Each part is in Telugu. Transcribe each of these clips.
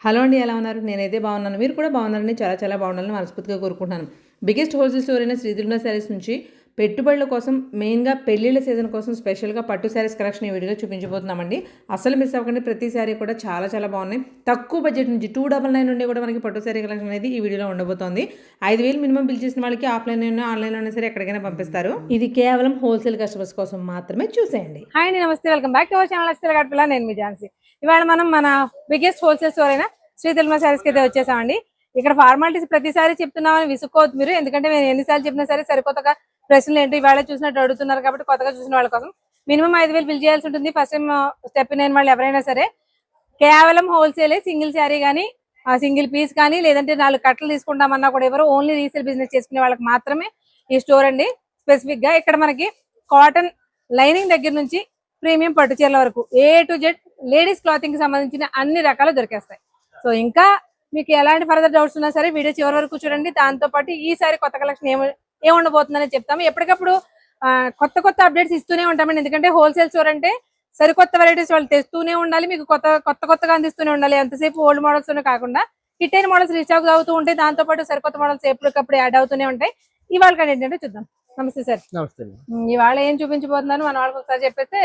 హలో అండి, ఎలా ఉన్నారు? నేనైతే బాగున్నాను. మీరు కూడా బాగున్నారని చాలా బాగుండాలని మనస్ఫూర్తిగా కోరుకుంటున్నాను. బిగ్గెస్ట్ హోల్సేల్ స్టోర్ అయిన శ్రీ తిరుమల శారీస్ నుంచి పెట్టుబడుల కోసం మెయిన్‌గా పెళ్ళిళ్ళ సీజన్ కోసం స్పెషల్‌గా పట్టు శారీస్ కలెక్షన్ ఈ వీడియోలో చూపించబోతున్నామండి. అస్సలు మిస్ అవ్వకండి. ప్రతి శారీ కూడా చాలా బాగున్నాయి. తక్కువ బడ్జెట్ నుంచి 299 నుండి కూడా మనకి పట్టు శారీ కలెక్షన్ అనేది ఈ వీడియోలో ఉండబోతోంది. 5,000 మినిమం బిల్ చేసిన వాళ్ళకి ఆఫ్‌లైన్ అయినా ఆన్‌లైన్‌లో అయినా సరే ఎక్కడికైనా పంపిస్తారు. ఇది కేవలం హోల్సేల్ కస్టమర్స్ కోసం మాత్రమే. చూసేయండి. హాయ్ అండి, నమస్తే, welcome back to our channel అస్సలు గడపలా. నేను మీ ఝాన్సీ. ఇవాళ మనం మన బిగ్గెస్ట్ హోల్సేల్ స్టోర్ అయిన శ్రీ తిరుమల శారీస్కి అయితే వచ్చేసామండి. ఇక్కడ ఫార్మాలిటీస్ ప్రతిసారి చెప్తున్నామని విసుక్కోవద్దు మీరు, ఎందుకంటే మేము ఎన్నిసార్లు చెప్పినా సరే సరికొత్తగా ప్రశ్నలు ఏంటి ఇవాళ చూసినట్టు అడుగుతున్నారు కాబట్టి కొత్తగా చూసిన వాళ్ళ కోసం మినిమం 5,000 బిల్ చేయాల్సి ఉంటుంది. ఫస్ట్ టైం స్టెప్ అయిన వాళ్ళు ఎవరైనా సరే కేవలం హోల్సేలే. సింగిల్ శారీ కానీ సింగిల్ పీస్ కానీ లేదంటే 4 కట్టలు తీసుకుంటామన్నా కూడా ఎవరు ఓన్లీ రీసేల్ బిజినెస్ చేసుకునే వాళ్ళకి మాత్రమే ఈ స్టోర్ అండి. స్పెసిఫిక్ గా ఇక్కడ మనకి కాటన్ లైనింగ్ దగ్గర నుంచి ప్రీమియం పట్టు చీరల వరకు A to Z ladies clothing కి సంబంధించిన అన్ని రకాలు దొరికేస్తాయి. సో ఇంకా మీకు ఎలాంటి ఫర్దర్ డౌట్స్ ఉన్నా సరే వీడియో చివరి వరకు చూడండి. దాంతో పాటు ఈసారి కొత్త కలెక్షన్ ఏముండబోతుందని చెప్తాము. ఎప్పటికప్పుడు కొత్త అప్డేట్స్ ఇస్తూనే ఉంటామండి. ఎందుకంటే హోల్సేల్ స్టోర్ అంటే సరికొత్త వెరైటీస్ వాళ్ళు తెస్తూనే ఉండాలి, మీకు కొత్తగా అందిస్తూనే ఉండాలి. ఎంతసేపు ఓల్డ్ మోడల్స్ కాకుండా హిట్ అయిన మోడల్స్ రీస్టాక్ అవుతూ ఉంటాయి. దాంతో పాటు సరికొత్త మోడల్స్ ఎప్పటికప్పుడు యాడ్ అవుతూనే ఉంటాయి. ఇవాళ కానీ ఏంటంటే చూద్దాం. నమస్తే సార్. నమస్తే. ఇవాళ ఏం చూపించబోతున్నారు మన వాళ్ళకి ఒకసారి చెప్పేస్తే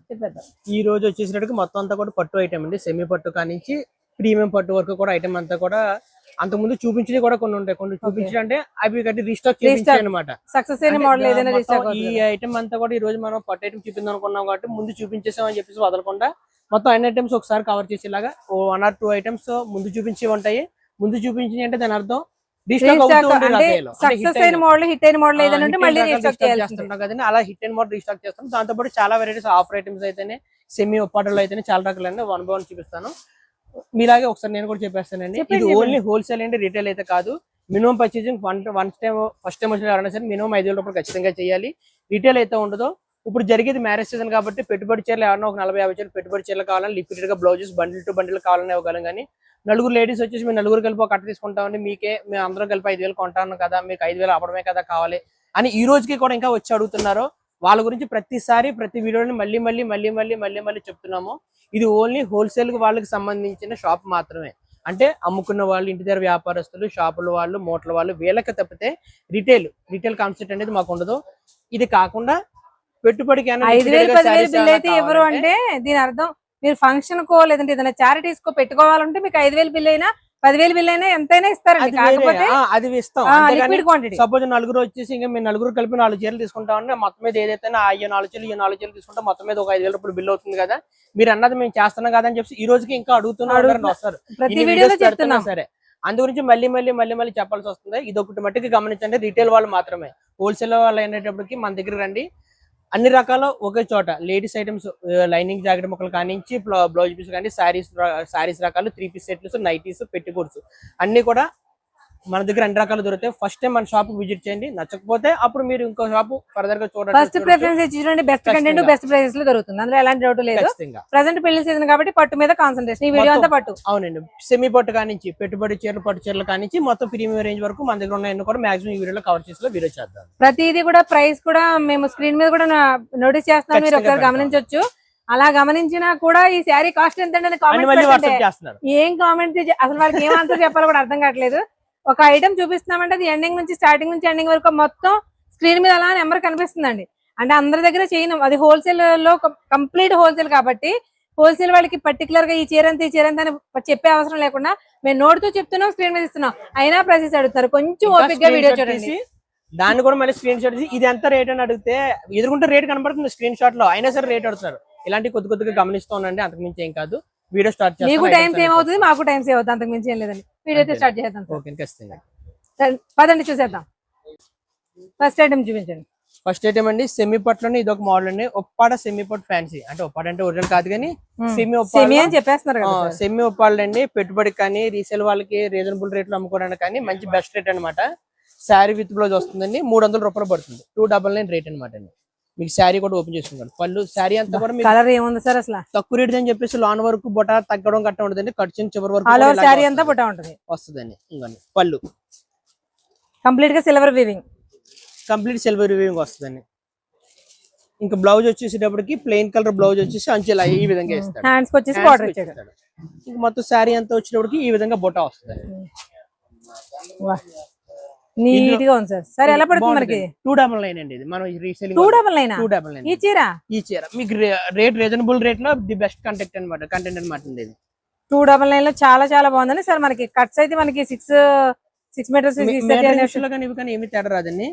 చెప్పేద్దాం. ఈ రోజు వచ్చేసినట్టుగా మొత్తం అంతా కూడా పట్టు ఐటమ్ అండి. సెమీ పట్టు కానించి ప్రీమియం పట్టు వరకు కూడా ఐటమ్ అంతా కూడా అంతకుముందు చూపించేది కూడా కొన్ని ఉంటాయి. కొన్ని చూపించి అంటే అవి కట్టి రీస్టాక్ చేయించాయి అనమాట. సక్సెస్ అయిన మోడల్ ఏదైనా రీస్టాక్. ఈ ఐటమ్ అంతా కూడా ఈ రోజు మనం పట్టు ఐటమ్ చూపిందాం అనుకున్నాం కాబట్టి ముందు చూపించేసాం అని చెప్పేసి వదలకుండా మొత్తం అన్ని ఐటమ్స్ ఒకసారి కవర్ చేసేలాగా 1 or 2 ఐటమ్స్ ముందు చూపించి ఉంటాయి. ముందు చూపించి అంటే దాని అర్థం సక్సెస్ అయిన మోడల్, హిట్ అయిన మోడల్ ఏదైనా ఉంటే మళ్ళీ రీస్టాక్ చేస్తుంటాం కదండి. అలా హిట్ అయిన మోడల్ రీస్టాక్ చేస్తాం. దాంతో పాటు చాలా వెరైటీస్ ఆఫర్ ఐటమ్స్ అయితేనే సెమీ ఒప్పాటలు అయితేనే చాలా రకాలన్నీ 1 by 1 చూపిస్తాను. మీలాగే ఒకసారి నేను కూడా చెప్పేస్తానండి. ఇది ఓన్లీ హోల్సేల్ అండి, రీటైల్ అయితే కాదు. మినిమం పర్చేసింగ్ ఫస్ట్ టైం వచ్చిన ఎవరైనా సరే మినిమం 5,000 రూపాయలు ఖచ్చితంగా చేయాలి. రీటైల్ అయితే ఉండదు. ఇప్పుడు జరిగేది మ్యారేజ్ సీజన్ కాబట్టి పెట్టుబడి చీరలు ఎవరైనా ఒక 40-50 చీరలు పెట్టుబడి చీరలు కావాలని లిక్విడ్ గా బ్లౌజెస్ బండిల్ టు బండిల్ కావాలని ఇవ్వగలం. కానీ నలుగురు లేడీస్ వచ్చేసి మేము నలుగురు కలిపి ఒక కట్ట తీసుకుంటామండి, మేము అందరం కలిపి 5,000 కొంటాను కదా, మీకు 5,000 అవ్వడమే కదా కావాలి అని ఈ రోజుకి కూడా ఇంకా వచ్చి అడుగుతున్నారు. వాళ్ళ గురించి ప్రతిసారి ప్రతి వీడియోని మళ్ళీ చెప్తున్నాము. ఇది ఓన్లీ హోల్సేల్ వాళ్ళకి సంబంధించిన షాప్ మాత్రమే. అంటే అమ్ముకున్న వాళ్ళు, ఇంటి దగ్గర వ్యాపారస్తులు, షాపుల వాళ్ళు, మోట్ల వాళ్ళు, వీళ్ళకి తప్పితే రిటైల్ కాన్సెప్ట్ అనేది మాకు ఉండదు. ఇది కాకుండా పెట్టుబడికి 5,000 10,000 బిల్ అయితే ఎవరు అంటే దీని అర్థం మీరు ఫంక్షన్ కో లేదంటే ఏదైనా చారిటీస్ కో పెట్టుకోవాలంటే మీకు 5,000 బిల్ అయినా 10,000 బిల్ అయినా ఎంతైనా ఇస్తారండి. కాకపోతే అది ఇస్తాం. సపోజ్ నలుగురు వచ్చేసి ఇంకా మేము నలుగురు కలిపి 4 చీరలు తీసుకుంటామని మొత్తం మీద ఏదైతే 4 చీరలు తీసుకుంటాం మొత్తం మీద ఒక 5,000 రూపాయలు బిల్ అవుతుంది కదా, మీరు అన్నది మేము చేస్తున్నాం కదా అని చెప్పి ఈ రోజుకి ఇంకా అడుగుతున్నారు వస్తారు. సరే అందు గురించి మళ్ళీ చెప్పాల్సి వస్తుంది. ఇది ఒకటి మట్టికి గమనించండి. రీటైల్ వాళ్ళు మాత్రమే. హోల్సేల్ వాళ్ళు అయినప్పటికీ మన దగ్గర రండి. అన్ని రకాల ఒకే చోట లేడీస్ ఐటమ్స్, లైనింగ్ జాకెట్ ముక్కలు కానించి బ్లౌజ్ పీస్ కానీ శారీస్ రకాలు, 3 పీస్ సెట్స్, నైటీస్, పెట్టికోట్స్ అన్ని కూడా మన దగ్గర అన్ని రకాలు దొరుకుతాయి. ఫస్ట్ టైం మన షాప్ విజిట్ చేయండి. నచ్చకపోతే అప్పుడు మీరు ఇంకో షాప్ ఫర్దర్ గా చూడండి. ఫస్ట్ ప్రిఫరెన్స్ చూడండి. బెస్ట్ కంటెంట్ బెస్ట్ ప్రైసెస్ లో దొరుకుతుంది, అందులో ఎలాంటి డౌట్ లేదు. ప్రెసెంట్ పెళ్లి సీజన్ కాబట్టి పట్టు మీద కాన్సన్ట్రేషన్. ఈ వీడియో అంతా పట్టు. అవునండి, సెమీ పట్టు కానించి పెట్టుబడి చీరలు, పట్టు చీరలు కానించి మొత్తం ప్రీమియం రేంజ్ వరకు మన దగ్గర ఉన్నాయని కూడా మాక్సిమం ఈ వీడియోలో కవర్ చేసి వీడియో చేద్దాం. ప్రతిదీ కూడా ప్రైస్ కూడా మేము స్క్రీన్ మీద కూడా నోటీస్ చేస్తాం, మీరు ఒకసారి గమనించవచ్చు. అలా గమనించినా కూడా ఈ శారీ కాస్ట్ ఎంత ఏం కామెంట్ అసలు వాళ్ళకి ఏం ఆన్సర్ చెప్పాలో కూడా అర్థం కావట్లేదు. ఒక ఐటమ్ చూపిస్తున్నామంటే అది ఎండింగ్ నుంచి స్టార్టింగ్ నుంచి ఎండింగ్ వరకు మొత్తం స్క్రీన్ మీద అలా నెంబర్ కనిపిస్తుందండి. అంటే అందరి దగ్గర చేయను, అది హోల్సేల్ లో కంప్లీట్ హోల్సేల్ కాబట్టి హోల్సేల్ వాళ్ళకి పర్టికులర్ గా ఈ చీర అంత అని చెప్పే అవసరం లేకుండా మేము నోటుతో చెప్తున్నాం, స్క్రీన్ మీద ఇస్తున్నాం. అయినా ప్రైసెస్ అడుగుతారు. కొంచెం ఓపిక్ గా వీడియో చూడండి. దాన్ని కూడా మళ్ళీ స్క్రీన్ షాట్ ఇది ఎంత రేట్ అని అడిగితే ఎదురుకుంటే రేట్ కనబడుతుంది స్క్రీన్ షాట్ లో, అయినా సరే రేట్ అడుగుతారు. ఇలాంటి కొద్దిగా గమనిస్తూ ఉండండి. అంతకు మించి ఏం కాదు. వీడియో స్టార్ట్ చేస్తాం. మీకు టైం సేవ్ అవుతుంది, మాకు టైం సేవ్ అవుతుంది. అంతకు మించి ఏం లేదండి. వీడియో స్టార్ట్ చేద్దాం. పదండి చూసేద్దాం. ఫస్ట్ ఐటమ్ చూపించండి. ఫస్ట్ ఐటమ్ అండి సెమీ పట్టులోనే ఇది ఒక మోడల్ అండి. ఒప్పాడ సెమీ పట్టు ఫ్యాన్సీ. అంటే ఒప్పాడ అంటే ఒరిజినల్ కాదు కానీ సెమీ అని చెప్పేస్తున్నారు. సెమీ ఒప్పాళ్ళు అండి. పెట్టుబడికి కానీ రీసేల్ వాళ్ళకి రీజనబుల్ రేట్లు అమ్ముకోవడానికి కానీ మంచి బెస్ట్ రేట్ అనమాట. శారీ విత్ బ్లౌజ్ వస్తుందండి. 300 రూపాయలు పడుతుంది. 299 రేట్ అనమాట అండి. మీకు శారీ కూడా ఓపెన్ చేసుకుంటాను. పళ్ళు శారీ అంతా కూడా కలర్ ఏముంది సార్ అసలు తక్కువ రేట్ అని చెప్పేసి లాన్ వరకు బొట తగ్గడం కట్ట ఉంటుందండి. కట్ చివరి వరకు శారీ అంతా బొట ఉంటుంది వస్తుందండి. ఇంకోండి పళ్ళు కంప్లీట్ గా silver weaving, complete silver weaving వస్తుందండి. ఇంకా బ్లౌజ్ వచ్చేసేటప్పటికి ప్లెయిన్ కలర్ బ్లౌజ్ వచ్చేసి అంచెలా ఈ విధంగా ఇస్తాడు. హ్యాండ్స్ కి వచ్చేసి Hands బార్డర్ కి ఇచ్చాడు. ఇచ్చేస్తాడు. ఇంకా మొత్తం శారీ అంతా వచ్చేటప్పటికి ఈ విధంగా బొటా వస్తుంది. నీట్ గా ఉంది సార్. సరే ఎలా పడుతుంది మనకి? 299 అండి ఇది. మనం రీసేలింగ్ 299 299 ఈ చీర ఈ చీర మీకు రేట్ రీజనబుల్ రేట్ లో ది బెస్ట్ కంటెంట్ అన్నమాట ఇది. 299 లో చాలా చాలా బాగుందండి సార్. మనకి కట్స్ అయితే మనకి 6 మీటర్స్ ఏమి తేడా రాదండి.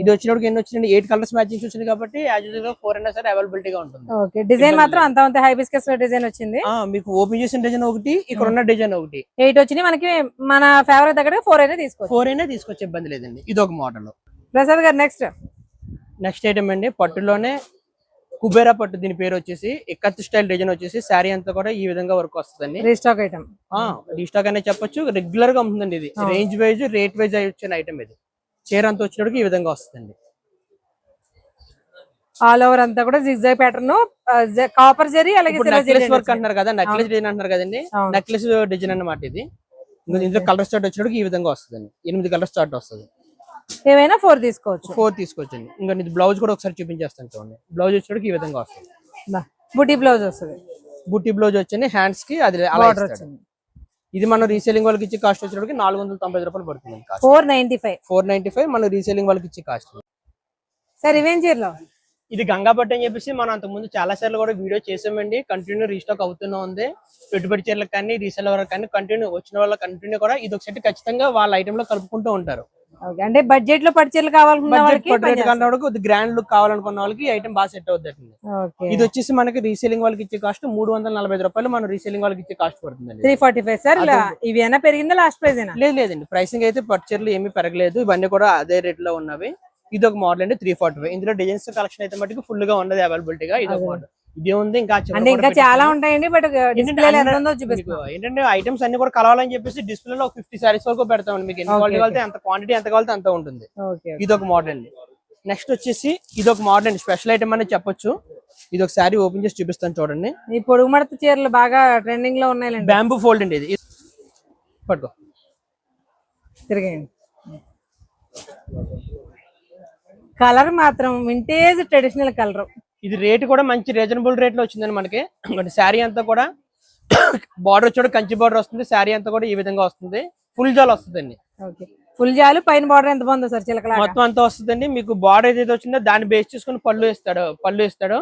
ఇది వచ్చినప్పుడు ఎన్ని వచ్చిందండి 8 కలర్స్ మ్యాచింగ్స్ వచ్చింది కాబట్టి యాజ్ యూజువల్ గా 4 అయినా సరే అవైలబిలిటీ గా ఉంటుంది. ఓకే డిజైన్ మాత్రం అంత హైబిస్కస్ డిజైన్ వచ్చింది. మీకు ఓపెన్ చేసిన డిజైన్ ఒకటి, ఇక్కడ ఉన్న డిజైన్ ఒకటి 8 వచ్చినాయి మనకి. మన ఫేవరెట్ దగ్గర 4 అయినా తీసుకోవచ్చు. 4 అయినా తీసుకొచ్చే ఇబ్బంది లేదండి. ఇది ఒక మోడల్. ప్రసాద్ గారు నెక్స్ట్ ఐటమ్ అండి పట్టులోనే కుబేరా పట్టు. దీని పేరు వచ్చేసి ఎక్కత్ స్టైల్ డిజైన్ వచ్చేసి శారీ అంతా కూడా ఈ విధంగా వర్క్ వస్తుందండి. Restock item. రీస్టాక్ అనే చెప్పొచ్చు. రెగ్యులర్ గా ఉంటుందండి. ఇది రేంజ్ వైజ్ రేట్ వైజ్ వచ్చిన ఐటమ్. ఇది చీర అంతా వచ్చినప్పుడు ఈ విధంగా వస్తుందండి. ఆల్ ఓవర్ అంతా కూడా జిగ్జాగ్ ప్యాటర్న్, కాపర్ జరీ, అలాగే నెక్లెస్ వర్క్ అంటున్నారు కదా, నెక్లెస్ డిజైన్ అంటున్నారు కదండి. నెక్లెస్ డిజైన్ అన్నమాట ఇది. ఇందులో కలర్ స్టార్ట్ వచ్చినప్పుడు ఈ విధంగా వస్తుందండి. 8 కలర్ స్టార్ట్ వస్తుంది. ఏమైనా 4 తీసుకోవచ్చు. 4 తీసుకోవచ్చండి. ఇంకా ఇది బ్లౌజ్ కూడా ఒకసారి చూపించేస్తాను చూడండి. బ్లౌజ్ వచ్చేటప్పుడు ఈ విధంగా వస్తుంది. బుటీ బ్లౌజ్ వస్తుంది. బుట్టి బ్లౌజ్ వచ్చి హ్యాండ్స్ కి అది ఇది మనం రీసేలింగ్ వాళ్ళకి ఇచ్చే కాస్ట్ వచ్చేటప్పటికి 490 రూపాయలు పడుతుంది. 495 మనం రీసేలింగ్ వాళ్ళకి ఇచ్చే కాస్ట్. సార్ ఇవేం చీరలో? ఇది గంగా పట్టు అని చెప్పేసి మనం అంత ముందు చాలా సార్లు కూడా వీడియో చేసామండి. కంటిన్యూ రీస్టాక్ అవుతూనే ఉంది. పెట్టుబడి చీరలకు కానీ రీసేల్ వరకు కానీ కంటిన్యూ వచ్చిన వాళ్ళ కంటిన్యూ కూడా ఇది ఒకటి ఖచ్చితంగా వాళ్ళ ఐటమ్ లో కలుపుకుంటూ ఉంటారు. అంటే బడ్జెట్ లో పట్టు చీరలు కావాలనుకున్న వాళ్ళకి, గ్రాండ్ లుక్ కావాలనుకున్న వాళ్ళకి ఈ ఐటమ్ బాగా సెట్ అవుతుంది. ఇది వచ్చేసి మనకి రీసేలింగ్ వాళ్ళకి ఇచ్చే కాస్ట్ 345 రూపాయలు. మనం రీసేలింగ్ వాళ్ళకి ఇచ్చే కాస్ట్ పడుతుంది 345. సార్ ఇవి ఏమైనా పెరిగిందా లాస్ట్ ప్రైస్? లేదండి, ప్రైసింగ్ అయితే పట్టు చీరలు ఏమీ పెరగలేదు. ఇవన్నీ కూడా అదే రేట్ లో ఉన్నవి. ఇది ఒక మోడల్ అండి 345. ఇందులో డిజైన్స్ కలెక్షన్ అయితే మటుకు ఫుల్ గా ఉన్నది అవైలబిలిటీగా. ఇది ఒక మోడల్. ఇదే ఉంది ఇంకా చాలా ఉంటాయండి. బట్ ఏంటంటే ఐటమ్స్ అన్ని కూడా కలవాలని చెప్పేసి డిస్ప్లే లో 50 సారీస్ వరకు పెడతామండి. మీకు ఎన్ని క్వాలిటీ కావాలంటే అంత క్వాంటిటీ ఎంత కావాలంటే అంత ఉంటుంది. ఇది ఒక మోడల్ అండి. నెక్స్ట్ వచ్చేసి ఇది ఒక మోడల్ అండి, స్పెషల్ ఐటమ్ అని చెప్పొచ్చు. ఇది ఒక సారీ ఓపెన్ చేసి చూపిస్తాను చూడండి. ఈ పొడుగు మడత చీరలు బాగా ట్రెండింగ్ లో ఉన్నాయి. బ్యాంబూ ఫోల్డ్ అండి. ఇది పట్టుకో తిరిగండి. కలర్ మాత్రం వింటేజ్ ట్రెడిషనల్ కలర్. ఇది రేట్ కూడా మంచి రీజనబుల్ రేట్ లో వచ్చిందండి మనకి. శారీ అంతా కూడా బార్డర్ వచ్చి కంచి బార్డర్ వస్తుంది. శారీ అంతా కూడా ఈ విధంగా వస్తుంది. ఫుల్ జాల్ వస్తుందండి. ఫుల్ జాలు పైన బార్డర్ ఎంత బాగుందో సార్ చిలకలా మొత్తం అంతా వస్తుందండి. మీకు బార్డర్ ఏదైతే వచ్చిందో దాన్ని బేస్ చేసుకుని పళ్ళు ఇస్తాడు.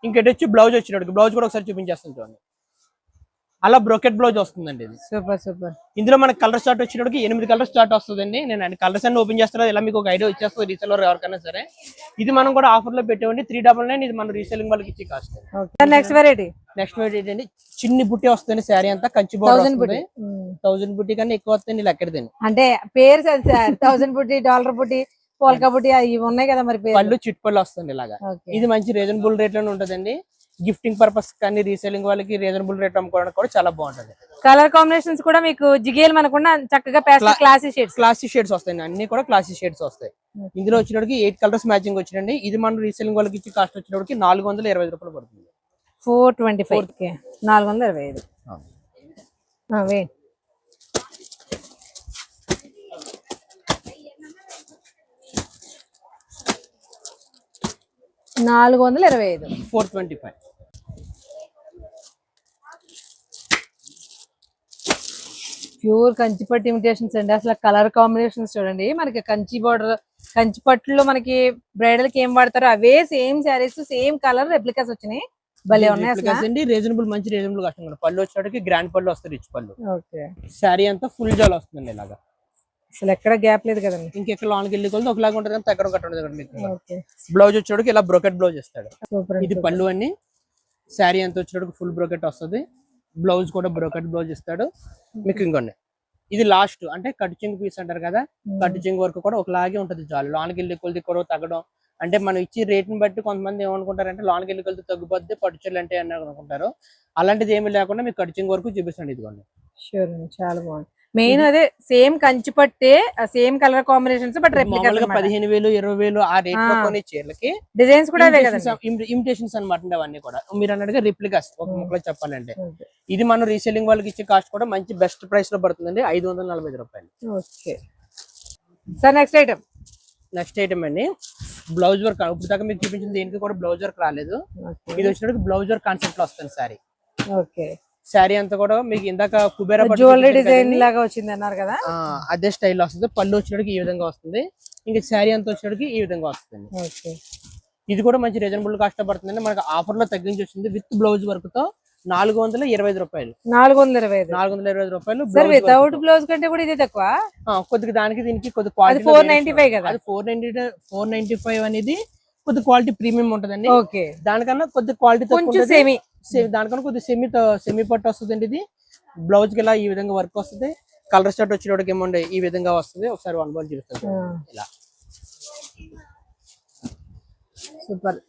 ఇంకటి వచ్చి బ్లౌజ్ వచ్చినట్టు బ్లౌజ్ కూడా ఒకసారి చూపించేస్తాను చూడండి. అలా బ్రోకెట్ బ్లౌజ్ వస్తుందండి. ఇది సూపర్. ఇందులో మనకి కలర్ స్టార్ట్ వచ్చేటప్పటికి 8 కలర్ స్టార్ట్ వస్తుందండి. నేను కలర్స్ అన్ని ఓపెన్ చేస్తాను, ఇలా మీకు ఒక ఐడియా వచ్చేస్తుంది రీసేలర్ ఎవరికైనా సరే. ఇది మనం కూడా ఆఫర్ లో పెట్టేవండి 399. ఇది మన రీసేలింగ్ వాళ్ళకి ఇచ్చే కాస్ట్. నెక్స్ట్ వెరైటీ అండి చిన్ని బుట్టి వస్తుంది. శారీ అంతా కంచి బోర్డర్ 1000 బుట్టి కన్నా ఎక్కువ వస్తుంది. ఎక్కడదండి అంటే పేరు సార్ 1000 బుట్టి, డాలర్ బుట్టి, పోల్కా బుట్టి ఇవి ఉన్నాయి కదా మరి. పళ్ళు చిట్ పళ్ళు వస్తుంది ఇలాగా. ఇది మంచి రీజనబుల్ రేట్ లోనే ఉంటదండి. గిఫ్టింగ్ పర్పస్ కానీ రీసేలింగ్ వాళ్ళకి రీజనబుల్ రేట్ అమ్ముకోవడానికి కూడా చాలా బాగుంటది. కలర్ కాంబినేషన్స్ కూడా మీకు జిగేల్ మనకుండా చక్కగా క్లాసీ షేడ్స్ వస్తాయి. అన్ని కూడా క్లాసీ షేడ్స్ వస్తాయి. ఇందులో వచ్చినప్పటికి 8 కలర్స్ మ్యాచింగ్ వచ్చినండి. ఇది మనం రీసేలింగ్ వాళ్ళకి ఇచ్చి కాస్ట్ వచ్చినప్పటికి 425 రూపాయలు పడుతుంది. 425 425. 425. ప్యూర్ కంచిపట్టు ఇమిటేషన్స్ అండి. అసలు కలర్ కాంబినేషన్స్ చూడండి. మనకి కంచి బార్డర్, కంచి పట్టులో మనకి బ్రైడల్ కి ఏం వాడతారో అవే same saris, same colour replicas వచ్చినాయి. భలే ఉన్నాయి. రీజనబుల్ మంచి రీజనబుల్ కష్టం. పళ్ళు వచ్చేటికి గ్రాండ్ పళ్ళు వస్తుంది, రిచ్ పళ్ళు. శారీ అంతా ఫుల్ జాల్ వస్తుంది ఇలాగా. అసలు ఎక్కడ గ్యాప్ లేదు కదండి. ఇంకెక్కడ లాంగ్ వెళ్ళి కొలితే ఒకలాగా ఉంటుంది కానీ తగ్గడం కట్టడం. బ్లౌజ్ వచ్చేటికి ఇలా బ్రోకెట్ బ్లౌజ్ ఇస్తాడు. ఇది పళ్ళు అన్ని. శారీ అంతా వచ్చేటికి ఫుల్ బ్రోకెట్ వస్తుంది. బ్లౌజ్ కూడా బ్రోకెట్ బ్లౌజ్ ఇస్తాడు మీకు. ఇంకొన్ని ఇది లాస్ట్ అంటే కట్ చింగ్ పీస్ అంటారు కదా, కట్ చింగ్ వర్క్ కూడా ఒకలాగే ఉంటుంది. చాలు లాంగ్ వెళ్ళి కొలితే కూడా తగ్గడం అంటే మనం ఇచ్చి రేట్ని బట్టి కొంతమంది ఏమనుకుంటారంటే లాంగ్ వెళ్ళి కొలితే తగ్గిపోద్ది పట్టుచీరలు అంటే అని అనుకుంటారు. అలాంటిది ఏమీ లేకుండా మీకు కట్ చింగ్ వరకు చూపిస్తాండి. ఇదిగోండి చాలా బాగుంది. మెయిన్ అదే సేమ్ కంచి పట్టే, సేమ్ కలర్ కాంబినేషన్స్, బట్ 15,000 20,000 ఆ రేట్ లో కొన్ని చీరలకి డిజైన్స్ కూడా ఇమిటేషన్స్ అనమాట. అవన్నీ కూడా మీరు అన్నట్టుగా రిప్లికాస్ ఒక ముక్కలో చెప్పాలంటే. ఇది మనం రీసేలింగ్ వాళ్ళకి ఇచ్చే కాస్ట్ కూడా మంచి బెస్ట్ ప్రైస్ లో పడుతుందండి 545 రూపాయలు. సార్ నెక్స్ట్ ఐటమ్ అండి బ్లౌజ్ వర్క్ ఇప్పుడు దాకా మీకు చూపించింది దేనికి కూడా బ్లౌజ్ వర్క్ రాలేదు. ఇది వచ్చినప్పుడు బ్లౌజ్ వర్క్ కాన్సెప్ట్ లో వస్తుంది శారీ. ఓకే, శారీ అంతా కూడా మీకు ఇందాక కుబేరా పట్టు జ్యువెలరీ చూపించాను డిజైన్ కదండి, లాగా వచ్చింది అన్నారు కదా. అదే స్టైల్లో వస్తుంది. పళ్ళు వచ్చినడికి ఈ విధంగా వస్తుంది. ఇంకా శారీ అంతా వచ్చినడికి ఈ విధంగా వస్తుంది. ఓకే, ఇది కూడా మంచి రీజనబుల్ కాస్ట్ పడుతుందండి. మనకి ఆఫర్ లో తగ్గించి వచ్చింది విత్ బ్లౌజ్ వర్క్ తో 425 రూపాయలు. 425 రూపాయలు సార్ వితౌట్ బ్లౌజ్ కంటే కూడా ఇది తక్కువ. కొద్దిగా దానికి దీనికి కొద్ది క్వాలిటీ 495 కదా. అది 495 అనేది కొద్ది క్వాలిటీ ప్రీమియం ఉంటదండి. ఓకే, దానికన్నా కొద్ది క్వాలిటీ తక్కువ సెమీ దానికన్నా కొద్ది సెమీ పట్టు వస్తుందండి. ఇది బ్లౌజ్ కి ఇలా ఈ విధంగా వర్క్ వస్తుంది. కలర్ స్టార్ట్ వచ్చేటోడికి ఏమండి ఈ విధంగా వస్తుంది. ఒకసారి వన్ బాల్ చూపిస్తాను ఇలా. సూపర్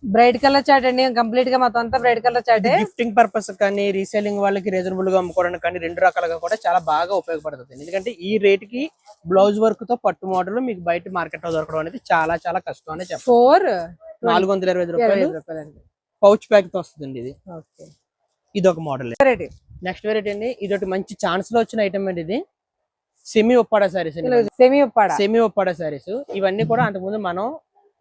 బ్రైట్ కలర్ చాట్ అండి, కంప్లీట్ గా మొత్తం అంతా బ్రైట్ కలర్ చాటే. గిఫ్టింగ్ పర్పస్ కానీ రీసేలింగ్ వాళ్ళకి రీజనబుల్ గా అమ్ముకోవడానికి కానీ రెండు రకాలుగా కూడా చాలా బాగా ఉపయోగపడుతుంది. ఎందుకంటే ఈ రేట్ కి బ్లౌజ్ వర్క్ తో పట్టు మోడల్ మీకు బయట మార్కెట్ లో దొరకడం అనేది చాలా చాలా కష్టం అనే చెప్పాలి. 425 రూపాయలు పౌచ్ ప్యాక్ తో వస్తుందండి ఇది. ఇది ఒక మోడల్. నెక్స్ట్ వెరైటీ అండి, ఇది ఒకటి మంచి ఛాన్స్ లో వచ్చిన ఐటమ్ అండి. ఇది సెమీ ఒప్పాడా సారీస్ అండి. సెమీ ఒప్పాడా సారీస్ ఇవన్నీ కూడా అంతకుముందు మనం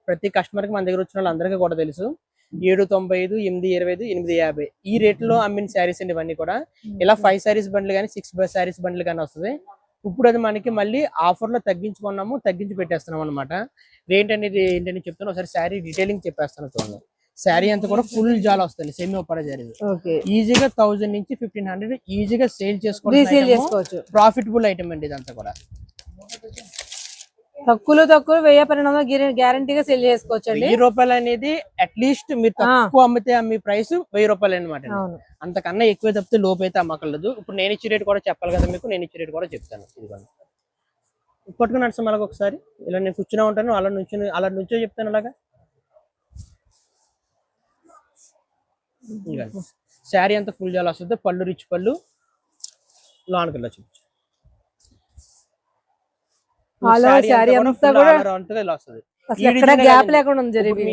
ప్రతి కస్టమర్ కి మన దగ్గర వచ్చిన వాళ్ళందరికీ కూడా తెలుసు 795, 825, 850 ఈ రేట్ లో అమ్మిన శారీస్ అండి. ఇవన్నీ కూడా ఇలా 5 శారీస్ బండ్లు కానీ 6 శారీస్ బండ్లు కానీ వస్తుంది. ఇప్పుడు అది మనకి మళ్ళీ ఆఫర్ లో తగ్గించుకున్నాము, తగ్గించి పెట్టేస్తున్నాం అనమాట. రేట్ అనేది ఏంటని చెప్తాను. ఒకసారి శారీ డీటెయిలింగ్ చెప్పేస్తాను చూడండి. శారీ అంతా కూడా ఫుల్ జాల్ వస్తుంది. సెమీ ఒప్పడా శారీ ఈజీగా 1000 నుంచి 1500 ఈజీగా సేల్ చేసుకోవచ్చు. ప్రాఫిటబుల్ ఐటమ్ అండి ఇదంతా కూడా. తక్కువ 1000 గ్యారంటీగా సెల్ చేసుకోవచ్చు అండి. 1000 రూపాయలు అనేది అట్లీస్ట్ మీరు తక్కువ అమ్మితే అమ్మే ప్రైస్ 1000 రూపాయలు అనమాట. అంతకన్నా ఎక్కువ తప్పితే లోపు అయితే అమ్మకలేదు. ఇప్పుడు నేను ఇచ్చే రేట్ కూడా చెప్పాలి కదా మీకు, నేను ఇచ్చే రేట్ కూడా చెప్తాను. ఇదిగోండి పట్టుకుని నడుస్తాం అలాగ ఒకసారి. ఇలా నేను కూర్చున్నా ఉంటాను, అలా నుంచో చెప్తాను అలాగా. శారీ అంతా ఫుల్ జాల్ వస్తుంది. పళ్ళు రిచ్ పళ్ళు లోనికి ఇలా చూపించు.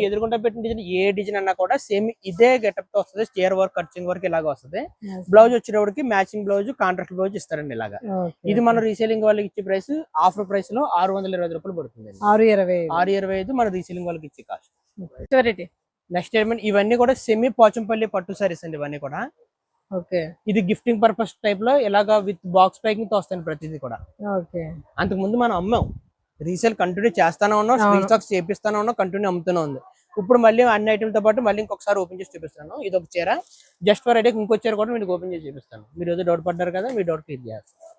ఎదురుకుంటా పెట్టిన డిజైన్ ఏ డిజైన్ అన్నా కూడా సేమ్ ఇదే గెటప్ తో వస్తుంది. స్టేర్ వర్క్, కర్చింగ్ వర్క్ ఇలాగా వస్తుంది. బ్లౌజ్ వచ్చేటప్పటికి మ్యాచింగ్ బ్లౌజ్, కాంట్రాక్ట్ బ్లౌజ్ ఇస్తారండి ఇలాగా. ఇది మనం రీసేలింగ్ వాళ్ళకి ఇచ్చే ప్రైస్ ఆఫర్ ప్రైస్ లో 625 రూపాయలు పడుతుంది. 625 మన రీసేలింగ్ వాళ్ళకి ఇచ్చే కాస్ట్. నెక్స్ట్ ఏమంటే ఇవన్నీ కూడా సెమీ పోచంపల్లి పట్టు సారీస్ అండి. ఇవన్నీ కూడా ఇది గిఫ్టింగ్ పర్పస్ టైప్ లో ఇలాగా విత్ బాక్స్ ప్యాకింగ్ తో వస్తాయి ప్రతిదీ కూడా. అంతకు ముందు మనం అమ్మాం, రీసేల్ కంటిన్యూ చేస్తానే ఉన్నాం, స్క్రీన్ స్టాక్స్ చేపిస్తానే ఉన్నాం, కంటిన్యూ అమ్ముతూనే ఉంది. ఇప్పుడు మళ్ళీ అన్ని ఐటమ్ తో పాటు మళ్ళీ ఇంకొకసారి ఓపెన్ చేసి చూపిస్తాను. ఇది ఒక చీర జస్ట్ ఫర్ ఐడియా, ఇంకో చీర కూడా మీకు ఓపెన్ చేసి చూపిస్తాను. మీరు ఏదో డౌట్ పడ్డారు కదా, మీ డౌట్ క్లియర్ చేస్తాను.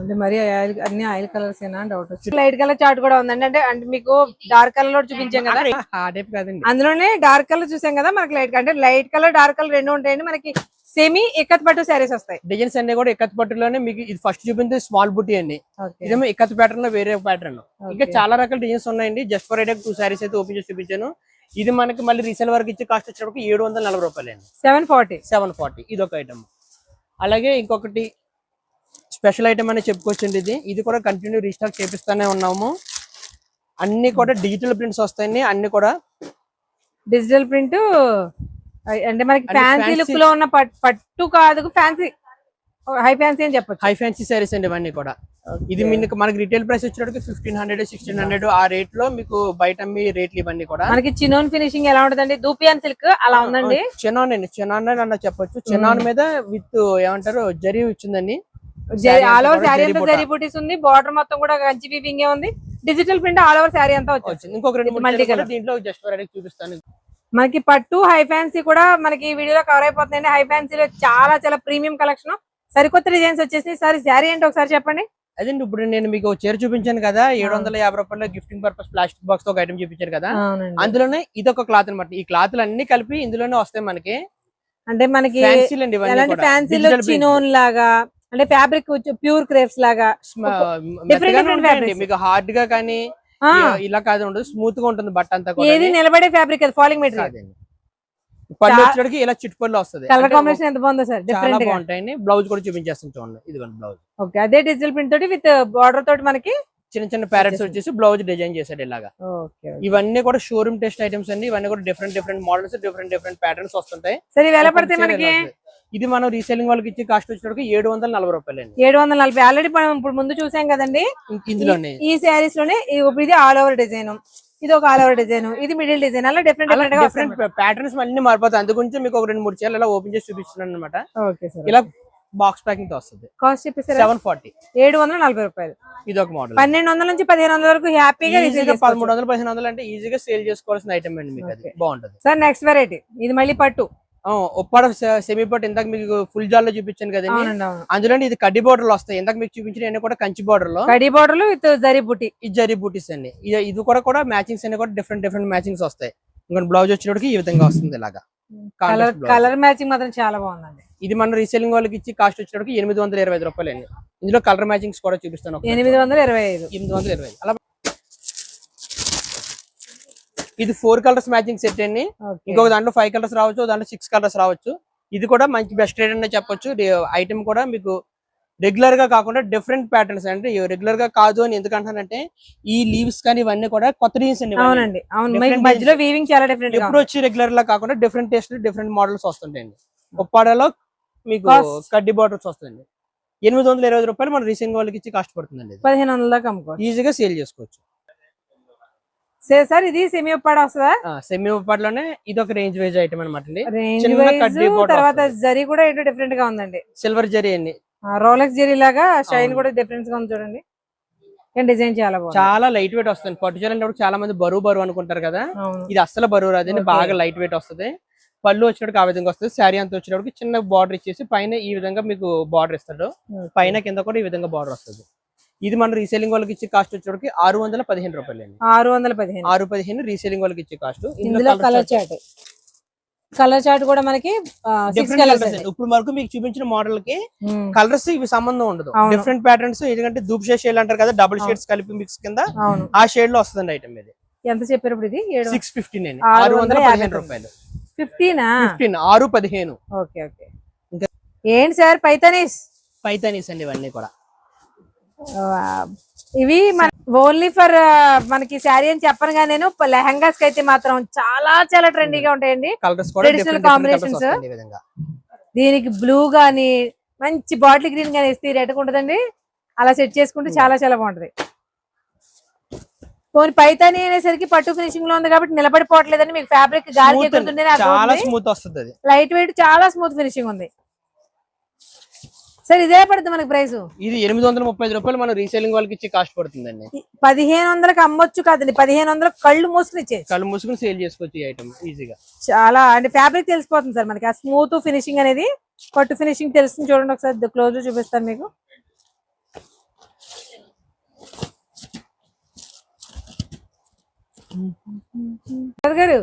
అంటే మరి అన్ని ఆయిల్ కలర్స్ ఏనా డౌట్ వచ్చి. లైట్ కలర్ చార్ట్ కూడా ఉందండి. అంటే మీకు డార్క్ కలర్ లో చూపించాం కదా, అందులోనే డార్క్ కలర్ చూసాం కదా. మనకి లైట్ కలర్ డార్క్ కలర్ రెండు ఉంటాయండి. మనకి సెమీ ఇక్కత్ పట్టు శారీస్ వస్తాయి. డిజైన్స్ అన్ని కూడా ఇక్కత్ పట్టులోనే. మీకు ఇది ఫస్ట్ చూపించింది స్మాల్ బుట్టి అండి, ఇదేమో ఇక్కత్ ప్యాటర్న్ లో వేరే ప్యాటర్న్. ఇంకా చాలా రకాల డిజైన్స్ ఉన్నాయండి. జస్ట్ ఫర్ ఐడియా 2 శారీస్ అయితే ఓపెన్ చేసి చూపించాను. ఇది మనకి మళ్ళీ రీసేల్ వరకు ఇచ్చే కాస్ట్ వచ్చేటప్పుడు 740 రూపాయలు అండి. 740 ఇది ఒక ఐటమ్. అలాగే ఇంకొకటి స్పెషల్ ఐటమ్ అని చెప్పుకోవచ్చండి. ఇది కూడా కంటిన్యూ రీస్టాక్ చేపిస్తానే ఉన్నాము. అన్ని కూడా డిజిటల్ ప్రింట్స్ వస్తాయండి. అన్ని కూడా డిజిటల్ ప్రింట్ అంటే మనకి ఫ్యాన్సీ లుక్ లో ఉన్న పట్టు కాదు, ఫ్యాన్సీ హై ఫ్యాన్సీ అని చెప్పొచ్చు. హై ఫ్యాన్సీ సారీస్ అండి ఇవన్నీ కూడా. ఇది మనకి రిటైల్ ప్రైస్ వచ్చేటప్పుడు 1500, 1600 ఆ రేట్ లో మీకు బయట రేట్లు ఇవన్నీ కూడా. మనకి చినోన్ ఫినిషింగ్ ఎలా ఉంటదండి, దూపియాన్ సిల్క్ అలా ఉందండి. చినాన్ అండి, చినాన్ అన్న చెప్పొచ్చు. చినాన్ మీద విత్ ఏమంటారు జరీ వచ్చిందండి. ఆల్ ఓవర్ శారీ అంతా జరీ బూటీస్ ఉంది. బార్డర్ మొత్తం కూడా కంచి వీవింగ్ ఉంది. Digital print all over sari అంతా వచ్చింది. ఇంకొక 2 దీంట్లో జస్ట్ ఫర్ ఐడియా చూపిస్తాను. మనకి పట్టు హై ఫ్యాన్సీ కూడా మనకి వీడియోలో కవర్ అయిపోతుందండి. హై ఫ్యాన్సీలో చాలా చాలా ప్రీమియం కలెక్షన్, సరికొత్త డిజైన్స్ వచ్చేసి. శారీ ఏంటి ఒకసారి చెప్పండి. అదండి ఇప్పుడు నేను మీకు చీర చూపించాను కదా, 750 రూపాయల గిఫ్టింగ్ పర్పస్ ప్లాస్టిక్ బాక్స్ తో ఒక ఐటమ్ చూపించాను కదా, అందులోనే ఇది ఒక క్లాత్ అనమాట. ఈ క్లాత్లు అన్ని కలిపి ఇందులోనే వస్తాయి మనకి. అంటే మనకి ఫ్యాన్సీలో చినోన్ లాగా, అంటే ఫ్యాబ్రిక్ ప్యూర్ క్రేప్స్ లాగా మీకు హార్డ్ గా కానీ ఇలా కాదు, ఉండదు, స్మూత్ గా ఉంటుంది బట్ట అంతా కూడా. ఏది నిలబడే ఫ్యాబ్రిక్, అది ఫాలింగ్ మెటీరియల్. పళ్ళు వచ్చేటికి ఇలా చిట్పళ్ళు వస్తుంది. కలర్ కాంబినేషన్ ఎంత బాగుందో సార్, చాలా బాగుంటాయి. బ్లౌజ్ కూడా చూపించేస్తాం చూడండి. ఇదిగోండి బ్లౌజ్. ఓకే, అదే డిజిటల్ ప్రింట్ తోటి విత్ బార్డర్ తోటి మనకి చిన్న చిన్న ప్యారెట్స్ వచ్చేసి బ్లౌజ్ డిజైన్ చేశాడు ఇలాగా. ఇవన్నీ కూడా షోరూమ్ టెస్ట్ ఐటమ్స్ అండి. ఇవన్నీ కూడా డిఫరెంట్ మోడల్స్, డిఫరెంట్ ప్యాటర్న్స్ వస్తుంటాయి. సరే ఎలా పడతాయి మనకి? ఇది మనం రీసేలింగ్ వాళ్ళకి ఇచ్చే కాస్ట్ వచ్చేటప్పుడు 740 రూపాయలండి. 740 ఆల్రెడీ మనం ఇప్పుడు ముందు చూసాం కదండి. ఇందులోనే ఈ శారీస్ లోనే ఇది ఆల్ ఓవర్ డిజైన్, ఇది ఒక ఆల్ ఓవర్ డిజైన్, ఇది మిడిల్ డిజైన్, అలా డిఫరెంట్ ప్యాటర్న్స్ అన్ని మారిపోతాయి. అందుగురించి మీకు ఒక 2-3 చీరలు ఇలా ఓపెన్ చేసి చూపిస్తున్నాను అనమాట. Okay sir. ఇలా బాక్స్ ప్యాకింగ్ తో వస్తుంది. కాస్ట్ చెప్పేసారా? 740. 740 రూపాయలు. ఇది ఒక మోడల్. 1200 నుంచి 1500 వరకు హ్యాపీగా 1300-1500 అంటే ఈజీగా సేల్ చేసుకోవాల్సిన ఐటమ్ అండి. మీకు అది బాగుంటది సార్. నెక్స్ట్ వెరైటీ ఇది మళ్ళీ పట్టు ఉప్పాడ సెమీ పట్టు. ఇందాక మీకు ఫుల్ జాల్ లో చూపించాను కదండి, అందులో ఇది కడ్డీ బోర్డర్లు వస్తాయి. ఇందాక మీకు చూపించిన కూడా కంచి బోర్డర్ లో కడ్డీ బోర్డర్ విత్ జరీ బుట్టి, ఈ జరీ బూటీస్ అండి. ఇది కూడా మ్యాచింగ్స్ అన్ని కూడా డిఫరెంట్ మ్యాచింగ్స్ వస్తాయి. ఇంకా బ్లౌజ్ వచ్చేటప్పటికి ఈ విధంగా వస్తుంది ఇలాగా. కలర్ మ్యాచింగ్ మాత్రం చాలా బాగుందండి. ఇది మన రీసేలింగ్ వాళ్ళకి ఇచ్చి కాస్ట్ వచ్చేటప్పటికి 825 రూపాయలు అండి. ఇందులో కలర్ మ్యాచింగ్స్ కూడా చూపిస్తాను. 825 అలా ఇది 4 కలర్స్ మ్యాచింగ్ సెట్ అండి. ఇంకొక దాంట్లో 5 కలర్స్ రావచ్చు, దాంట్లో 6 కలర్స్ రావచ్చు. ఇది కూడా మంచి బెస్ట్ రేట్ అనే చెప్పొచ్చు. ఐటమ్ కూడా మీకు రెగ్యులర్ గా కాకుండా డిఫరెంట్ ప్యాటర్న్స్ అంటే రెగ్యులర్ గా కాదు అని ఎందుకంటానంటే ఈ లీవ్స్ కానీ ఇవన్నీ కూడా కొత్త డిజైన్స్ అండి. అవునండి, అవును. మధ్యలో వీవింగ్ చాలా డిఫరెంట్. ఎప్పుడు వచ్చి రెగ్యులర్ లా కాకుండా డిఫరెంట్ టేస్ట్ డిఫరెంట్ మోడల్స్ వస్తుంటాయండి. ఉప్పాడలో మీకు కడ్డీ బార్డర్స్ వస్తుంది. 820 రూపాయలు మన రీసెంట్ వాళ్ళకి ఇచ్చి కాస్ట్ పడుతుందండి. 1500 దాకా అమ్ముకోవచ్చు, ఈజీగా సేల్ చేసుకోవచ్చు. సార్ ఇది సెమీ ఉప్పాడ వస్తుందా? సెమీ ఉప్పాడలోనే ఇది ఒక రేంజ్ వైజ్ ఐటమ్ అనమాట అండి. తర్వాత జరీ కూడా ఏంటో డిఫరెంట్ గా ఉందండి. సిల్వర్ జరీ అండి, రోలెక్స్ జరీ లాగా షైన్ కూడా డిఫరెంట్ గా ఉంది చూడండి. డిజైన్ చాలా బాగుంది, చాలా లైట్ వెయిట్ వస్తుంది. పట్టు చీర అంటే చాలా మంది బరువు అనుకుంటారు కదా, ఇది అస్సలు బరువు రాదండి. బాగా లైట్ వెయిట్ వస్తుంది. పళ్ళు వచ్చేటప్పుడు ఆ విధంగా వస్తుంది. శారీ అంతా వచ్చేటప్పుడు చిన్న బార్డర్ ఇచ్చేసి పైన ఈ విధంగా మీకు బార్డర్ ఇస్తాడు. పైన కింద కూడా ఈ విధంగా బార్డర్ వస్తుంది. ఇది మన రీసేలింగ్ వాళ్ళకి ఇచ్చే కాస్ట్ వచ్చేటప్పటికి 615 రూపాయలు అండి. 615 రీసేలింగ్ వాళ్ళకి ఇచ్చే కాస్ట్. ఇందులో కలర్ చార్ట్ కూడా మనకి ఇప్పుడు వరకు మీకు చూపించిన మోడల్ కి కలర్స్ ఇవి సంబంధం ఉండదు. డిఫరెంట్ ప్యాటర్న్స్, ఎందుకంటే దూప్ షేడ్ అంటారు కదా, డబుల్ షేడ్స్ కలిపి మిక్స్ కింద ఆ షేడ్ లో వస్తుంది ఐటమ్. ఇది ఎంత చెప్పారు ఇప్పుడు? ఇది 615 అండి. 615 రూపాయలు. 615. Okay okay. ఏంటి సార్ పైతానీస్ అండి ఇవన్నీ కూడా. ఇవి ఓన్లీ ఫర్ మనకి శారీ అని చెప్పను కానీ నేను లెహంగాస్ కి అయితే మాత్రం చాలా చాలా ట్రెండీగా ఉంటాయండి. Traditional combinations. దీనికి బ్లూ గానీ మంచి బాటిల్ గ్రీన్ గానీ ఇస్తే రేట్ ఉంటదండి. అలా సెట్ చేసుకుంటే చాలా చాలా బాగుంటది. పోనీ పైతాని అనేసరికి పట్టు ఫినిషింగ్ లో ఉంది కాబట్టి నిలబడిపోవట్లేదని మీకు ఫ్యాబ్రిక్ గాలి ఎగురుతుంటే లైట్ వెయిట్ చాలా స్మూత్ ఫినిషింగ్ ఉంది. సార్ ఇదే పడుతుంది మనకి ప్రైస్. ఇది 830 రూపాయలు మన రీసేలింగ్ వాళ్ళకి ఇచ్చే కాస్ట్ పడుతుందండి. 1500కి అమ్మొచ్చు కాదండి, 1500 కళ్ళు మూసుకుని సేల్ చేసుకోవచ్చు ఈ ఐటమ్ ఈజీగా. చాలా అంటే ఫ్యాబ్రిక్ తెలిసిపోతుంది సార్ మనకి. ఆ స్మూత్ ఫినిషింగ్ అనేది పట్టు ఫినిషింగ్ తెలుస్తుంది. చూడండి ఒకసారి క్లోజ్ లో చూపిస్తాను మీకు. గారు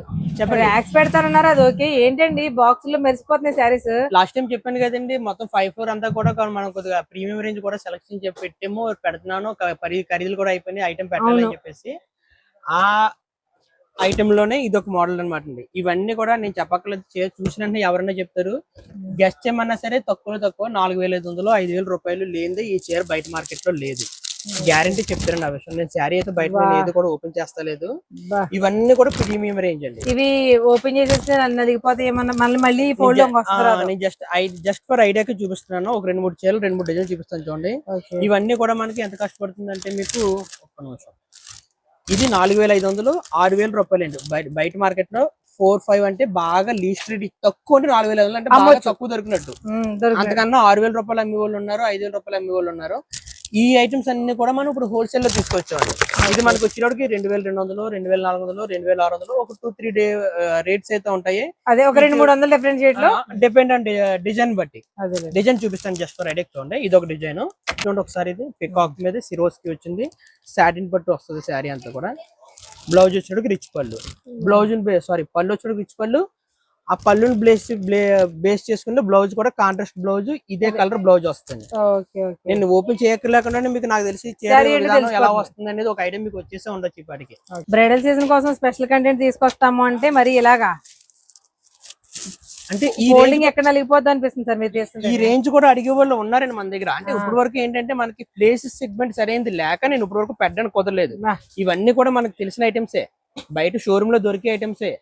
ర్యాక్స్ పెడతారన్నారు, అది ఓకే. ఏంటండి బాక్స్ లో మెరిసిపోతున్నాయి శారీస్. లాస్ట్ టైం చెప్పాను కదండి, మొత్తం 5-4 అంతా కూడా మనం కొద్దిగా ప్రీమియం రేంజ్ కూడా సెలెక్షన్ చెప్పి పెట్టాము, పెడుతున్నాను. ఖరీదులు కూడా అయిపోయినాయి, ఐటమ్ పెట్టాలని చెప్పేసి. ఆ ఐటమ్ లోనే ఇది ఒక మోడల్ అనమాట అండి. ఇవన్నీ కూడా నేను చెప్పక్కర్లేదు, చూసినట్టు ఎవరన్నా చెప్తారు. గెస్ట్ చేయమన్నా సరే తక్కువ 4500 5000 రూపాయలు లేనిది ఈ చీర బయట మార్కెట్ లో లేదు. గ్యారంటీ చెప్తారండి ఆ విషయం. నేను శారీ అయితే బయట ఏది కూడా ఓపెన్ చేస్తలేదు. ఇవన్నీ కూడా ప్రీమియం రేంజ్ అండి. ఇవి ఓపెన్ చేసేస్తే నలిగిపోతే ఏమన్నా మళ్ళీ ఫోల్డ్ నేను జస్ట్ ఫర్ ఐడియాకి చూపిస్తున్నాను. ఒక 2-3 చీరలు 2-3 డిజైన్ చూపిస్తాను చూడండి. ఇవన్నీ కూడా మనకి ఎంత కష్టపడుతుంది అంటే మీకు ఒక్క నిమిషం. ఇది 4500 6000 రూపాయలు అండి. బయట మార్కెట్ లో 4-5 అంటే బాగా లీస్ట్ రేట్. తక్కువ అంటే 4500 అంటే బాగా తక్కువ దొరికినట్టు. అంతకన్నా 6000 రూపాయలు అమ్మే వాళ్ళు ఉన్నారు, 5000 రూపాయలు అమ్మే వాళ్ళు ఉన్నారు. ఈ ఐటమ్స్ అన్ని కూడా మనం ఇప్పుడు హోల్సేల్ లో తీసుకొచ్చామండి. ఇది మనకు వచ్చేటప్పటికి 2200 2400 2600 ఒక 2-3 డే రేట్స్ అయితే ఉంటాయి. అదే ఒక 200-300 డిఫరెంట్ రేట్ లో డిపెండ్ ఆన్ డిజైన్ బట్టి. డిజైన్ చూపిస్తాను జస్ట్ ఫర్ ఐడియా చూడండి. ఇది ఒక డిజైన్ చూడండి ఒకసారి. ఇది పికాక్ మీద సిరోస్ కి వచ్చింది, సాటిన్ పట్టు వస్తుంది శారీ అంతా కూడా. బ్లౌజ్ వచ్చేటప్పటికి రిచ్ పళ్ళు, పళ్ళు వచ్చేటప్పటికి రిచ్ పళ్ళు. ఆ పళ్ళుని బేస్ చేసుకుంటే బ్లౌజ్ కూడా కాంట్రాస్ట్ బ్లౌజ్, ఇదే కలర్ బ్లౌజ్ వస్తుంది. నేను ఓపెన్ చేయలేకుండా మీకు నాకు తెలిసి ఎలా వస్తుంది అనేది ఒక ఐడియా మీకు వచ్చేసే ఉండొచ్చు. ఇప్పటికి బ్రైడల్ సీజన్ కోసం స్పెషల్ కంటెంట్ తీసుకొస్తాము అంటే మరి ఇలాగా అంటే ఈ హోల్డింగ్ ఎక్కడ నలిగిపోద్ది అనిపిస్తుంది సార్ మీరు. ఈ రేంజ్ కూడా అడిగే వాళ్ళు ఉన్నారండి మన దగ్గర. అంటే ఇప్పుడు వరకు ఏంటంటే మనకి ప్లేస్ సెగ్మెంట్ సరైనది లేక నేను ఇప్పుడు వరకు పెట్టడానికి కుదరలేదు. ఇవన్నీ కూడా మనకు తెలిసిన ఐటమ్సే, బయట షోరూమ్ లో దొరికే ఐటమ్సే.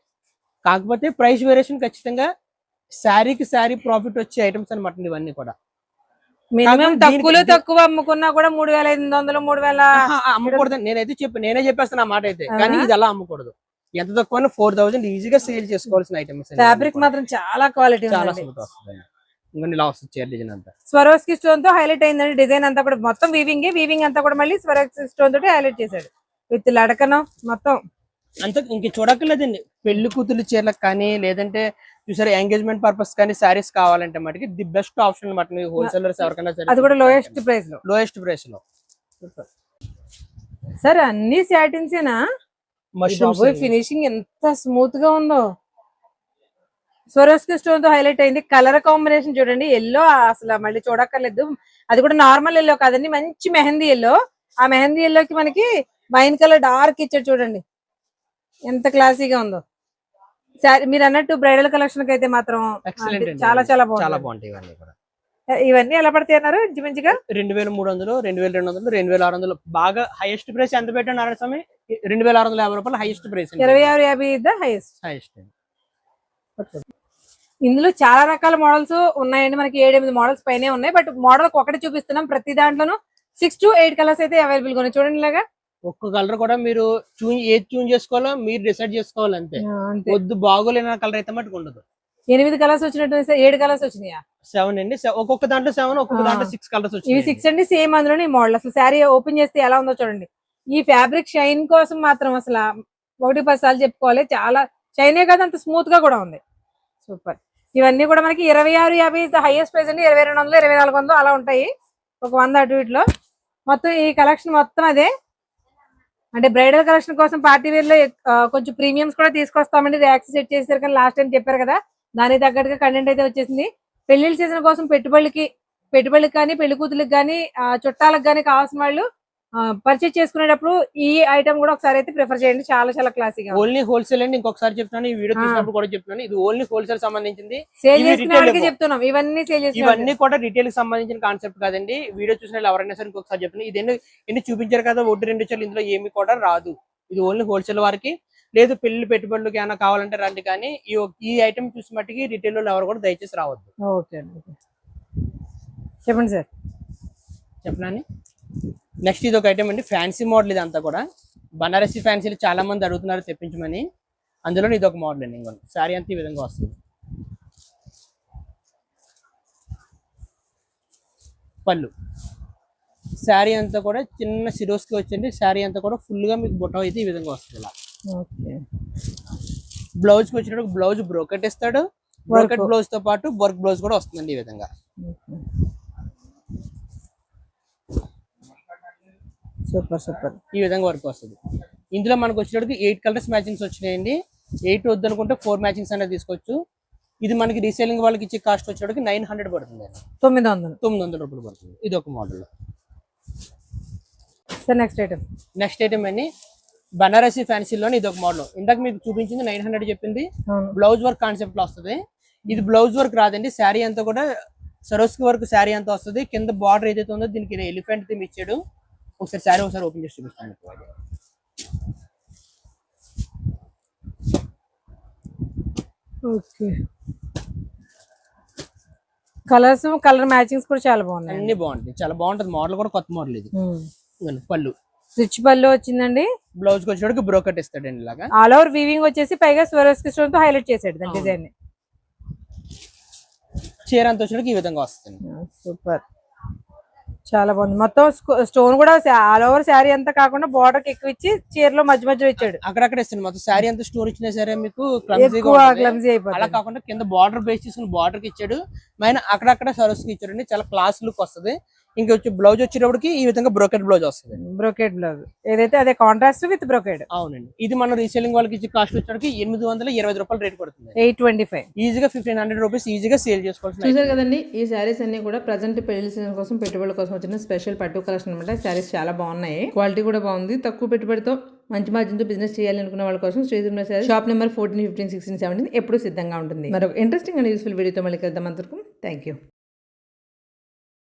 కాకపోతే ప్రైస్ వేరియేషన్ ఖచ్చితంగా శారీకి శారీ ప్రాఫిట్ వచ్చే ఐటమ్స్ అనమాట ఇవన్నీ కూడా. మినిమం కాకపోతే తక్కువలో దీనికి- తక్కువ అమ్ముకున్నా కూడా 3,500 3,000 అమ్మకూడదు. నేనే చెప్పేస్తాను ఆ మాట అయితే, కానీ అవునా? ఇది అలా అమ్మకూడదు. ఎంత తక్కువ 4,000 ఈజీగా సేల్ చేసుకోవాల్సిన ఐటమ్స్. ఫ్యాబ్రిక్ మాత్రం చాలా క్వాలిటీ చాలా ఉంది. స్మూత్ వస్తుంది. ఇంకొన్ని ఇలా వస్తుంది చీర డిజైన్ అంతా. స్వరోస్కి స్టోన్ తో హైలైట్ అయిందండి. డిజైన్ అంతా కూడా మొత్తం వీవింగ్ అంతా కూడా మళ్ళీ స్వరోస్కి స్టోన్ తోటి హైలైట్ చేశాడు విత్ లడకనం మొత్తం. అంత ఇంక చూడక్కర్లేదండి. పెళ్లి కూతురు చీరలకు కానీ లేదంటే చూసారా ఎంగేజ్మెంట్ పర్పస్ కానీ శారీస్ కావాలంటే మటుకి ది బెస్ట్ ఆప్షన్ అనమాట. మీకు హోల్సేలర్స్ ఎవరికైనా అది కూడా లోయెస్ట్ ప్రైస్ లో. లోయెస్ట్ ప్రైస్ లో సార్ అన్ని సాటిన్సేనా? మష్రూమ్స్ ఫినిషింగ్ ఎంత స్మూత్ గా ఉందో. స్వరోస్కి స్టోన్ తో హైలైట్ అయింది. కలర్ కాంబినేషన్ చూడండి, ఎల్లో అసలు మళ్ళీ చూడక్కర్లేదు. అది కూడా నార్మల్ ఎల్లో కాదండి, మంచి మెహందీ ఎల్లో. ఆ మెహందీ ఎల్లోకి మనకి వైన్ కలర్ డార్క్ ఇచ్చాడు చూడండి, ఎంత క్లాసీగా ఉందో. సారీ మీరు అన్నట్టు బ్రైడల్ కలెక్షన్ కి అయితే మాత్రం ఎక్సలెంట్ అండి. చాలా చాలా చాలా బాగుంది. బాగుంటాయి ఇవన్నీ కూడా. ఇవన్నీ ఎలా పడతాయి అన్నారు ఇంచుమించుగా? 2,300, 2,200, 2,600. బాగా హైయెస్ట్ ప్రైస్ ఎంత పెట్టారు నారాయణ స్వామి? 2,650 రూపాయలు highest price. 26,50 the highest. Highest. ఇందులో చాలా రకాల మోడల్స్ ఉన్నాయండి. మనకి 7-8 మోడల్స్ పైనే ఉన్నాయి. బట్ మోడల్ ఒకటి చూపిస్తున్నాం. ప్రతి దాంట్లోనూ 6 to 8 కలర్స్ అయితే అవైలబుల్ గా ఉన్నాయి. చూడండి ఇలాగా ఒక్క కలర్ కూడా మీరు ఏది చూన్ చేసుకోవాలో మీరు డిసైడ్ చేసుకోవాలి అంతే. వద్దు బాగోలేని కలర్ అయితే మటుకు ఉండదు. 8 కలర్స్ వచ్చినట్టు 7 కలర్స్ వచ్చినాయా? 7 అండి. ఒక్కొక్క దాంట్లో 7, ఒక్కొక్క దాంట్లో 6 కలర్స్ ఇవి వచ్చాయి. 6 అండి. సేమ్ అందులోనే ఈ మోడల్. అసలు శారీ ఓపెన్ చేస్తే ఎలా ఉందో చూడండి. ఈ ఫ్యాబ్రిక్ షైన్ కోసం మాత్రం అసలు 1-10 సార్లు చెప్పుకోవాలి. చాలా షైనే కాదు, అంత స్మూత్ గా కూడా ఉంది. సూపర్. ఇవన్నీ కూడా మనకి 26,50 హైయెస్ట్ ప్రైస్ అండి. 2,200, 2,400 అలా ఉంటాయి. ఒక 100 అటు ఇట్లో. మొత్తం ఈ కలెక్షన్ మొత్తం అదే. అంటే బ్రైడల్ కలెక్షన్ కోసం పార్టీ వేర్ లో కొంచెం ప్రీమియమ్స్ కూడా తీసుకొస్తామండి. ర్యాక్స్ సెట్ చేశారు కానీ లాస్ట్ టైం చెప్పారు కదా, దానికి తగ్గట్టుగా కంటెంట్ అయితే వచ్చేసింది. పెళ్లిళ్ళ సీజన్ కోసం పెట్టుబడికి కానీ పెళ్లి కూతురికి కానీ చుట్టాలకు కానీ కావాల్సిన వాళ్ళు పర్చేజ్ చేసుకునేటప్పుడు ఈ ఐటమ్ కూడా ఒకసారి అయితే ప్రిఫర్ చేయండి. చాలా చాలా క్లాసీగా. ఓన్లీ హోల్సేల్ అండి. ఇంకొకసారి చెప్తున్నాను, ఈ వీడియో చూసినప్పుడు కూడా చెప్తున్నాను, ఇది ఓన్లీ హోల్సేల్ సంబంధించింది. సేల్ ఇవి చేసుకునే retail వాళ్ళకి ఇవ్వవు. చెప్తున్నాం. ఇవన్నీ సేల్ చేసుకునే ఇవన్నీ కూడా రిటైల్ కి సంబంధించిన కాన్సెప్ట్ కాదండి. వీడియో చూసిన వాళ్ళు ఎవరైనా సరే ఇంకొకసారి చెప్తున్నాను, ఇది ఎన్ని చూపించారు కదా 1-2 చోట్ల, ఇందులో ఏమి కూడా రాదు. ఇది ఓన్లీ హోల్సేల్ వారికి. లేదు పెళ్లి పెట్టుబడులకు ఏమైనా కావాలంటే రండి, కానీ ఈ ఐటమ్ చూసి మట్టికి రిటైల్ వాళ్ళు ఎవరు కూడా దయచేసి రావద్దు. ఓకే అండి, చెప్పండి సార్. చెప్పనా? నెక్స్ట్ ఇది ఒక ఐటమ్ అండి, ఫ్యాన్సీ మోడల్. ఇదంతా కూడా బనారసి ఫ్యాన్సీలు చాలా మంది అడుగుతున్నారు తెప్పించమని. అందులో ఇది ఒక మోడల్ అండి. ఇంకొన్ని శారీ అంతా ఈ విధంగా వస్తుంది. పళ్ళు శారీ అంతా కూడా చిన్న సిరోస్కి వచ్చింది. శారీ అంతా కూడా ఫుల్ గా మీకు బుట్ట అయితే ఈ విధంగా వస్తుంది. ఇలా బ్లౌజ్ కి వచ్చినప్పుడు బ్లౌజ్ బ్రోకెట్ ఇస్తాడు. బ్రోకెట్ బ్లౌజ్ తో పాటు వర్క్ బ్లౌజ్ కూడా వస్తుందండి ఈ విధంగా. Super super. ఈ విధంగా వర్క్ వస్తుంది. ఇందులో మనకు వచ్చేటప్పుడు 8 కలర్స్ మ్యాచింగ్స్ వచ్చినాయండి. 8 వద్దనుకుంటే 4 మ్యాచింగ్స్ అనేది తీసుకోవచ్చు. ఇది మనకి రీసేలింగ్ వాళ్ళకి ఇచ్చే కాస్ట్ వచ్చేటప్పుడు 900 పడుతుంది. 900 రూపాయలు పడుతుంది. ఇది ఒక మోడల్. నెక్స్ట్ ఐటమ్ అండి, బనారసి ఫ్యాన్సీలోని ఇది ఒక మోడల్. ఇందాక మీకు చూపించింది 900 చెప్పింది. బ్లౌజ్ వర్క్ కాన్సెప్ట్ లో వస్తుంది. ఇది బ్లౌజ్ వర్క్ రాదండి. శారీ అంతా కూడా సరోస్కి వర్క్ శారీ అంతా వస్తుంది. కింద బార్డర్ ఏదైతే ఉందో దీనికి ఎలిఫెంట్ థీమ్ ఇచ్చాడు. ఒకసారి శారీ ఒకసారి ఓపెన్ చేసి చూపిస్తాను. ఓకే, కలర్స్ కలర్ మ్యాచింగ్స్ కూడా చాలా బాగున్నాయి. అన్ని బాగుంటాయి, చాలా బాగుంటుంది. మోడల్ కూడా కొత్త మోడల్ ఇది. పళ్ళు రిచ్ పళ్ళు వచ్చిందండి. బ్లౌజ్ కి వచ్చేటప్పుడు బ్రోకెట్ ఇస్తాడండి ఇలాగా. ఆల్ ఓవర్ వీవింగ్ వచ్చేసి పైగా స్వరోస్కి స్టోన్ తో హైలైట్ చేసాడు దాని డిజైన్ ని. చీర అంతా వచ్చేటప్పుడు ఈ విధంగా వస్తుంది. సూపర్, చాలా బాగుంది. మొత్తం స్టోన్ కూడా ఆల్ ఓవర్ శారీ అంతా కాకుండా బార్డర్ కి ఎక్కువ ఇచ్చి చీరలో మధ్య మధ్యలో ఇచ్చాడు. అక్కడక్కడ ఇస్తుంది. మొత్తం శారీ అంతా స్టోర్ ఇచ్చినా సరే మీకు క్లమ్జీ అయిపోతుంది. అలా కాకుండా కింద బార్డర్ బేస్ చేసుకుని బార్డర్ కి ఇచ్చాడు. మైన అక్కడక్కడ సరోస్కి ఇచ్చాడు. చాలా క్లాస్ లుక్ వస్తుంది. ఇంకా వచ్చి బ్లౌజ్ వచ్చేటప్పటికి ఈ విధంగా బ్రోకెట్ బ్లౌజ్ వస్తుంది. బ్రోకెట్ బ్లౌజ్ ఏదైతే అదే కాంట్రాస్ట్ విత్ బ్రోకెట్. అవునండి. ఇది మనం రీసేలింగ్ వాళ్ళకి ఇచ్చే కాస్ట్ వచ్చేటప్పటికి 820 రూపాయలు రేట్ పడుతుంది. 825. ఈజీగా 1500 రూపీస్ ఈజీగా సేల్ చేసుకోవచ్చు. చూసారు కదండి, ఈ శారీస్ అన్ని కూడా ప్రజెంట్ పెళ్లి సీజన్ కోసం పెట్టుబడుల కోసం వచ్చిన స్పెషల్ పట్టు కలెక్షన్ అనమాట. శారీస్ చాలా బాగున్నాయి, క్వాలిటీ కూడా బాగుంది. తక్కువ పెట్టుబడితో మంచి మార్జిన్తో బిజినెస్ చేయాలనుకున్న వాళ్ళ కోసం శ్రీ దుర్గా శారీస్ షాప్ నెంబర్ 14, 15, 16, 17 ఎప్పుడు సిద్ధంగా ఉంటుంది. మరొక ఇంట్రెస్టింగ్ అండ్ యూస్ఫుల్ వీడియోతో మళ్ళీ కలుద్దాం. అంతవరకు థ్యాంక్ యూ.